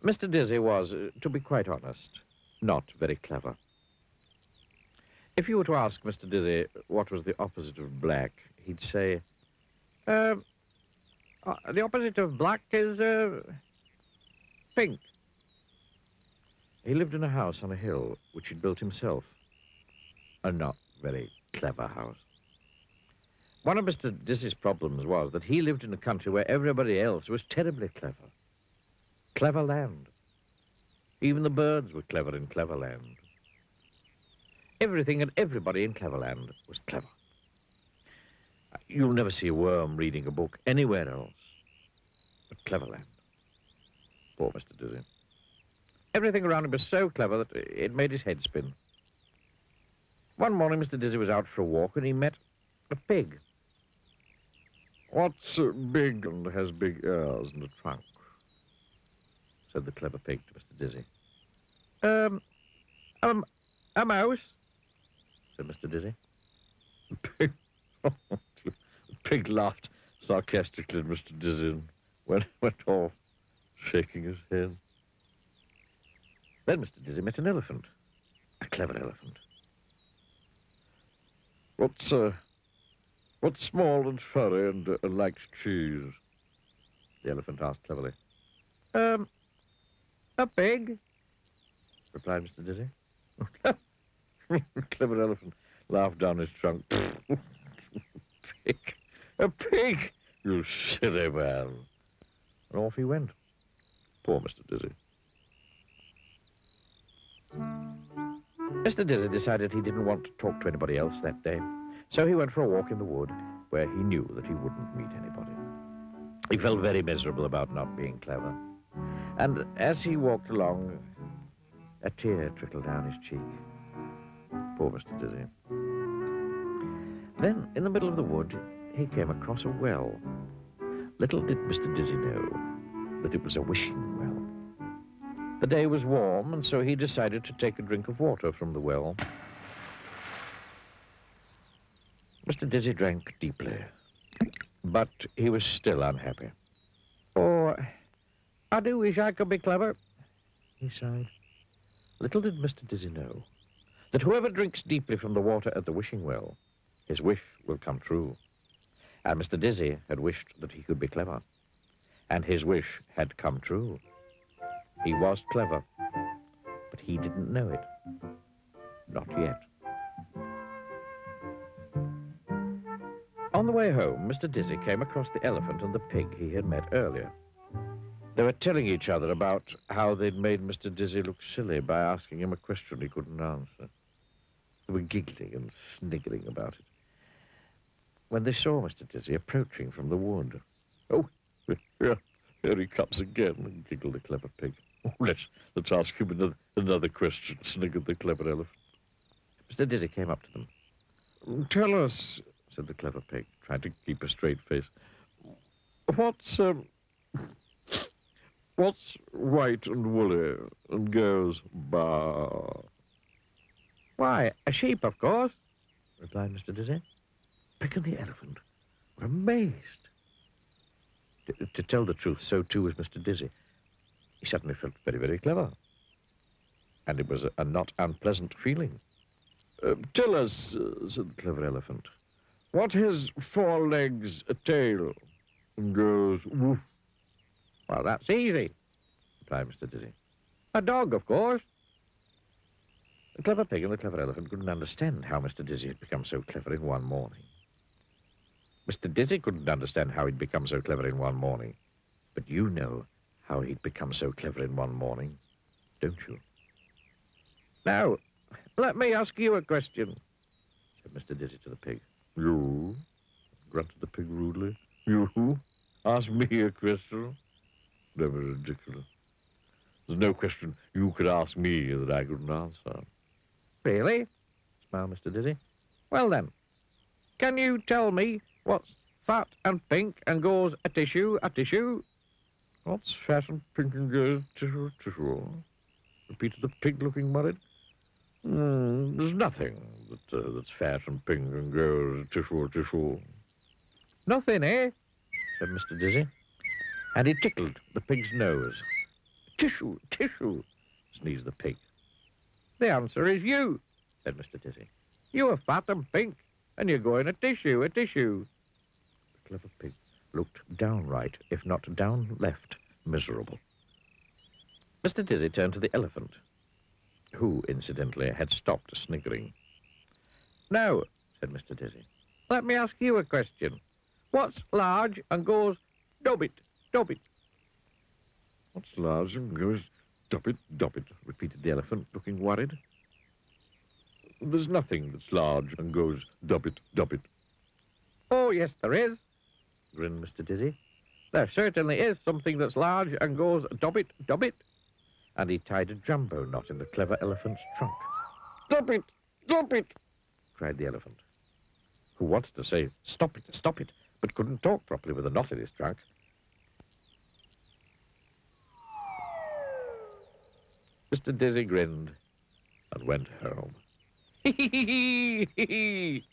Mr. Dizzy was, to be quite honest, not very clever. If you were to ask Mr. Dizzy what was the opposite of black, he'd say, the opposite of black is, pink. He lived in a house on a hill, which he'd built himself. A not very clever house. One of Mr. Dizzy's problems was that he lived in a country where everybody else was terribly clever. Clever land. Even the birds were clever in clever land. Everything and everybody in Cleverland was clever. You'll never see a worm reading a book anywhere else but Cleverland. Poor Mr. Dizzy. Everything around him was so clever that it made his head spin. One morning, Mr. Dizzy was out for a walk and he met a pig. "What's big and has big ears and a trunk?" said the clever pig to Mr. Dizzy. A mouse," said Mr. Dizzy. The pig laughed sarcastically at Mr. Dizzy and went off, shaking his head. Then Mr. Dizzy met an elephant, a clever elephant. What's small and furry and likes cheese?" the elephant asked cleverly. A pig," replied Mr. Dizzy. Clever elephant laughed down his trunk. Pig. A pig, you silly man. And off he went. Poor Mr. Dizzy. Mr. Dizzy decided he didn't want to talk to anybody else that day, so he went for a walk in the wood where he knew that he wouldn't meet anybody. He felt very miserable about not being clever. And as he walked along, a tear trickled down his cheek. Poor Mr. Dizzy. Then, in the middle of the wood, he came across a well. Little did Mr. Dizzy know that it was a wishing well. The day was warm, and so he decided to take a drink of water from the well. Mr. Dizzy drank deeply, but he was still unhappy. "Oh, I do wish I could be clever," he sighed. Little did Mr. Dizzy know that whoever drinks deeply from the water at the wishing well, his wish will come true. And Mr. Dizzy had wished that he could be clever, and his wish had come true. He was clever, but he didn't know it. Not yet. On the way home, Mr. Dizzy came across the elephant and the pig he had met earlier. They were telling each other about how they'd made Mr. Dizzy look silly by asking him a question he couldn't answer. They were giggling and sniggering about it when they saw Mr. Dizzy approaching from the wood. "Oh, here he comes again," giggled the clever pig. "Oh, let's ask him another question," sniggered the clever elephant. Mr. Dizzy came up to them. "Tell us," said the clever pig, trying to keep a straight face, what's white and woolly and goes baa?" "Why, a sheep, of course," replied Mr. Dizzy. Pig and the elephant were amazed. To tell the truth, so too was Mr. Dizzy. He suddenly felt very, very clever. And it was a not unpleasant feeling. "Tell us," said the clever elephant, "what has 4 legs, a tail, and goes woof?" "Well, that's easy," replied Mr. Dizzy. "A dog, of course." The clever pig and the clever elephant couldn't understand how Mr. Dizzy had become so clever in one morning. Mr. Dizzy couldn't understand how he'd become so clever in one morning. But you know how he'd become so clever in one morning, don't you? "Now, let me ask you a question," said Mr. Dizzy to the pig. "You?" grunted the pig rudely. "You? Ask me a question? Never ridiculous. There's no question you could ask me that I couldn't answer." "Really?" smiled Mr. Dizzy. "Well then, can you tell me what's fat and pink and goes a tissue, a tissue?" "What's fat and pink and goes tissue, tissue?" repeated the pig, looking worried. "There's nothing that's fat and pink and goes tissue, tissue." "Nothing, eh?" said Mr. Dizzy. And he tickled the pig's nose. Tissue, tissue, sneezed the pig. The answer is you, said Mr. Dizzy. You are fat and pink, and you're going a tissue, a tissue. The clever pig looked downright, if not down left, miserable. Mr. Dizzy turned to the elephant, who, incidentally, had stopped sniggering. Now, said Mr. Dizzy, let me ask you a question. What's large and goes dobbit, dobbit? What's large and goes dobbit, dobbit, repeated the elephant, looking worried. There's nothing that's large and goes dobbit, dobbit. Oh, yes, there is, grinned Mr. Dizzy. There certainly is something that's large and goes dobbit, dobbit. And he tied a jumbo knot in the clever elephant's trunk. Stop it, cried the elephant, who wanted to say, stop it, but couldn't talk properly with a knot in his trunk. Mr. Dizzy grinned and went home. Hee.